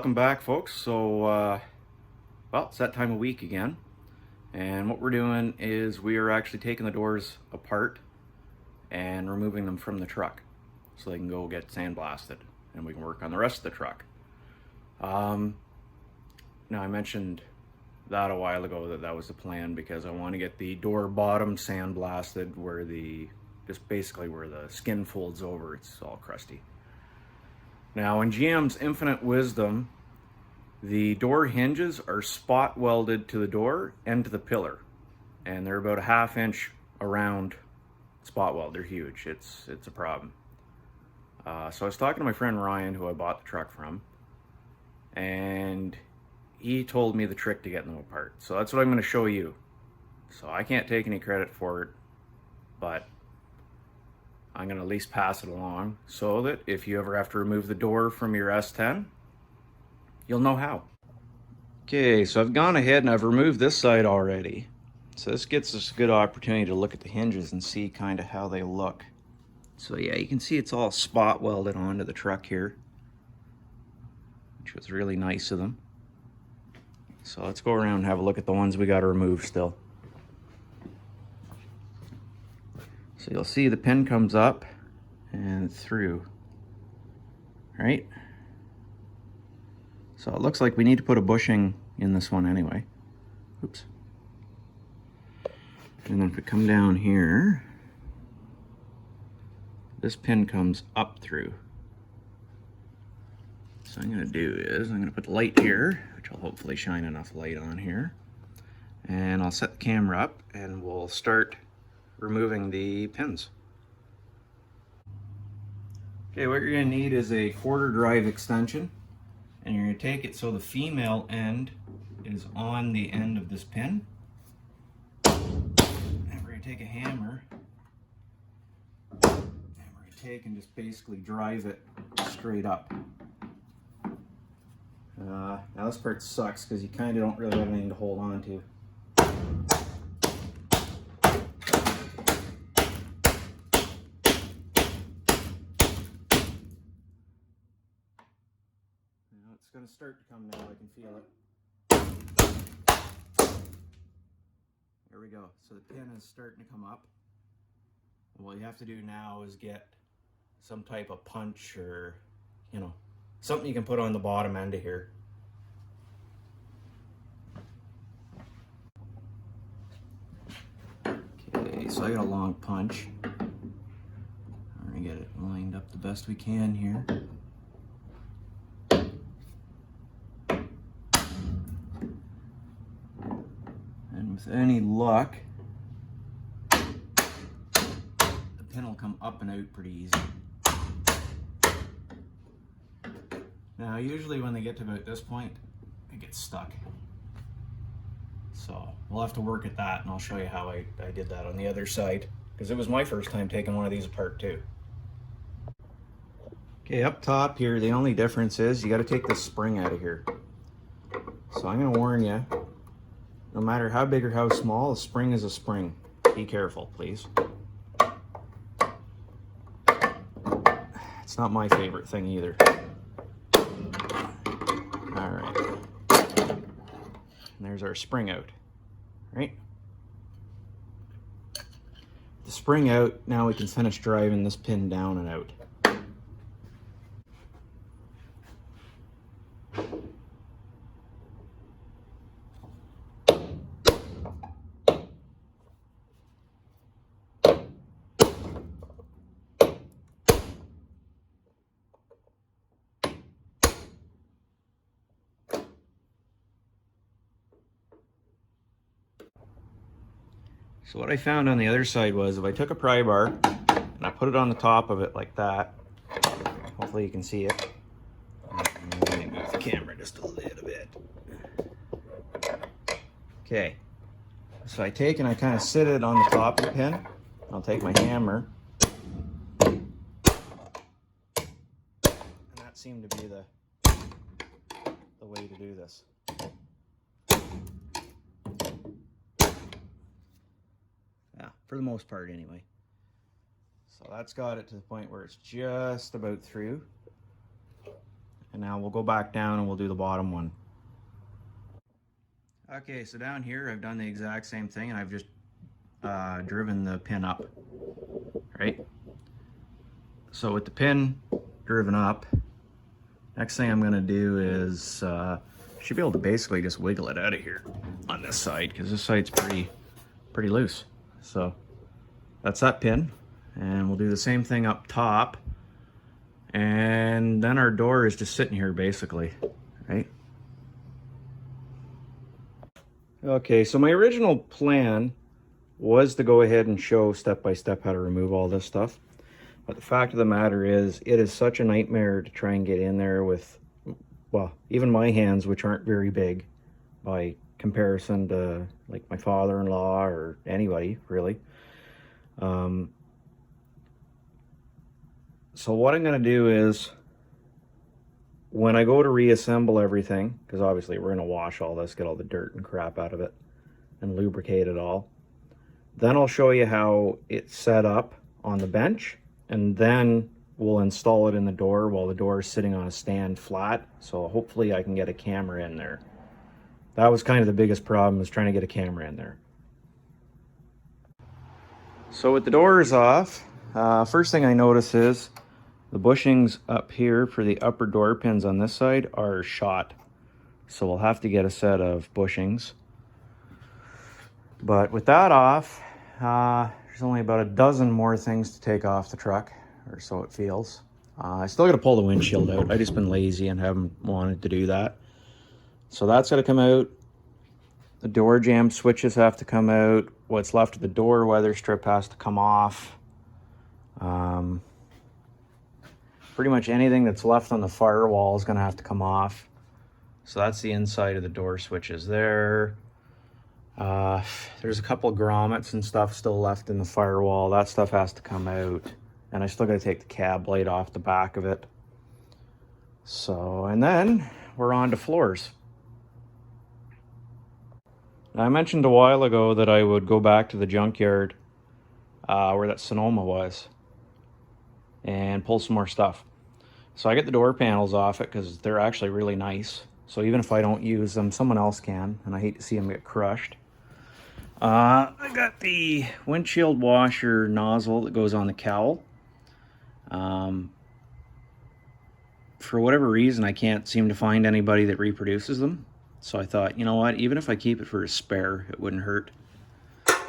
welcome back, folks. Well, it's that time of week again, and what we're doing is we are actually taking the doors apart and removing them from the truck so they can go get sandblasted and we can work on the rest of the truck. Now, I mentioned that a while ago that was the plan because I want to get the door bottom sandblasted where just basically where the skin folds over. It's all crusty. Now, in GM's infinite wisdom, the door hinges are spot welded to the door and to the pillar, and they're about a 1/2 inch around spot weld. They're huge. It's a problem. So I was talking to my friend Ryan, who I bought the truck from, and he told me the trick to getting them apart. So that's what I'm going to show you. So I can't take any credit for it, but I'm going to at least pass it along so that if you ever have to remove the door from your S10, you'll know how. Okay, so I've gone ahead and I've removed this side already. So this gets us a good opportunity to look at the hinges and see kind of how they look. So yeah, you can see it's all spot welded onto the truck here, which was really nice of them. So let's go around and have a look at the ones we got to remove still. So you'll see the pin comes up and through, right? So it looks like we need to put a bushing in this one anyway. Oops. And then if we come down here, this pin comes up through. So I'm gonna do is, I'm gonna put the light here, which will hopefully shine enough light on here. And I'll set the camera up and we'll start removing the pins. Okay, what you're gonna need is a 1/4 drive extension, and you're gonna take it so the female end is on the end of this pin. And we're gonna take a hammer, and we're gonna take and just basically drive it straight up. Now this part sucks because you kind of don't really have anything to hold on to. It's going to start to come now, I can feel it. There we go. So the pin is starting to come up. And what you have to do now is get some type of punch or, something you can put on the bottom end of here. Okay, so I got a long punch. I'm going to get it lined up the best we can here. With any luck, the pin will come up and out pretty easy. Now, usually when they get to about this point, it gets stuck. So we'll have to work at that, and I'll show you how I did that on the other side, because it was my first time taking one of these apart too. Okay, up top here, the only difference is you got to take this spring out of here. So I'm going to warn you, no matter how big or how small, a spring is a spring. Be careful, please. It's not my favorite thing either. All right. And there's our spring out, right? The spring out, now we can finish driving this pin down and out. So what I found on the other side was if I took a pry bar and I put it on the top of it like that, hopefully you can see it. Let me move the camera just a little bit. Okay, so I take and I kind of sit it on the top of the pin. I'll take my hammer. And that seemed to be the way to do this. For the most part anyway. So that's got it to the point where it's just about through. And now we'll go back down and we'll do the bottom one. Okay, so down here I've done the exact same thing, and I've just driven the pin up, right? So with the pin driven up, next thing I'm gonna do is should be able to basically just wiggle it out of here on this side, because this side's pretty loose. So that's that pin, and we'll do the same thing up top, and then our door is just sitting here basically, right? Okay, so my original plan was to go ahead and show step by step how to remove all this stuff. But the fact of the matter is, it is such a nightmare to try and get in there with, well, even my hands, which aren't very big by comparison to like my father-in-law or anybody really. So what I'm going to do is, when I go to reassemble everything, because obviously we're going to wash all this, get all the dirt and crap out of it, and lubricate it all, then I'll show you how it's set up on the bench, and then we'll install it in the door while the door is sitting on a stand flat, so hopefully I can get a camera in there. That was kind of the biggest problem, was trying to get a camera in there. So with the doors off, first thing I notice is the bushings up here for the upper door pins on this side are shot. So we'll have to get a set of bushings. But with that off, there's only about a dozen more things to take off the truck, or so it feels. I still got to pull the windshield out. I just been lazy and haven't wanted to do that. So that's got to come out. The door jamb switches have to come out. What's left of the door weather strip has to come off. Pretty much anything that's left on the firewall is going to have to come off. So that's the inside of the door switches there. There's a couple of grommets and stuff still left in the firewall. That stuff has to come out. And I still got to take the cab blade off the back of it. So, and then we're on to floors. Now, I mentioned a while ago that I would go back to the junkyard where that Sonoma was and pull some more stuff. So I get the door panels off it because they're actually really nice. So even if I don't use them, someone else can, and I hate to see them get crushed. I got the windshield washer nozzle that goes on the cowl. For whatever reason, I can't seem to find anybody that reproduces them. So I thought, you know what, even if I keep it for a spare, it wouldn't hurt.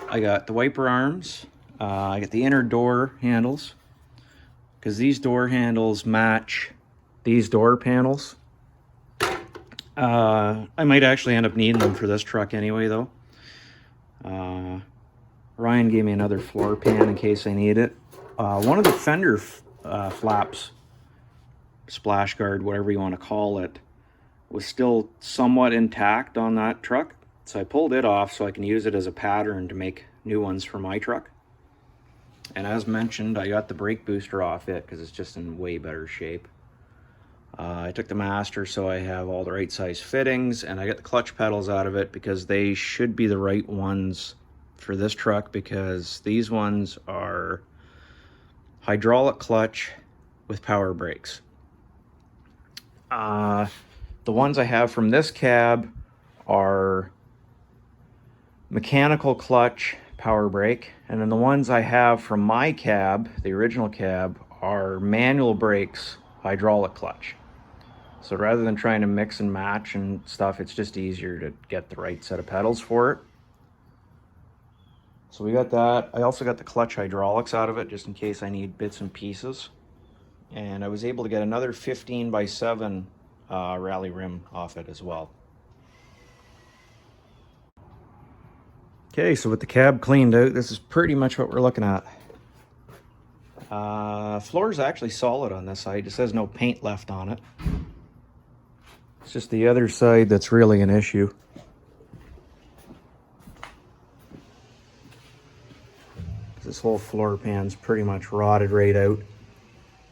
I got the wiper arms. I got the inner door handles, because these door handles match these door panels. I might actually end up needing them for this truck anyway, though. Ryan gave me another floor pan in case I need it. One of the fender flaps, splash guard, whatever you want to call it, was still somewhat intact on that truck. So I pulled it off so I can use it as a pattern to make new ones for my truck. And as mentioned, I got the brake booster off it because it's just in way better shape. I took the master so I have all the right size fittings, and I got the clutch pedals out of it because they should be the right ones for this truck, because these ones are hydraulic clutch with power brakes. The ones I have from this cab are mechanical clutch, power brake, and then the ones I have from my cab, the original cab, are manual brakes, hydraulic clutch. So rather than trying to mix and match and stuff, it's just easier to get the right set of pedals for it. So we got that. I also got the clutch hydraulics out of it just in case I need bits and pieces. And I was able to get another 15x7 rally rim off it as well. Okay, so with the cab cleaned out, this is pretty much what we're looking at. Floor is actually solid on this side. It says no paint left on it. It's just the other side that's really an issue. This whole floor pan's pretty much rotted right out.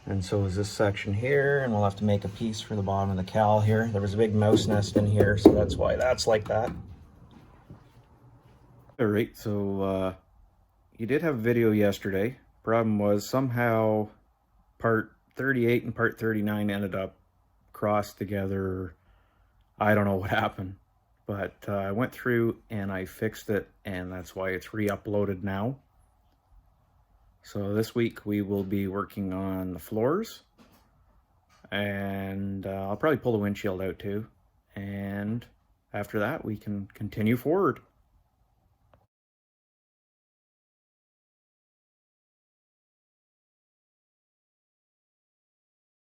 And so is this section here, and we'll have to make a piece for the bottom of the cowl here. There was a big mouse nest in here, so that's why that's like that. All right, so you did have a video yesterday. Problem was somehow part 38 and part 39 ended up crossed together. I don't know what happened, but I went through and I fixed it, and that's why it's re-uploaded now. So this week we will be working on the floors, and I'll probably pull the windshield out too. And after that, we can continue forward.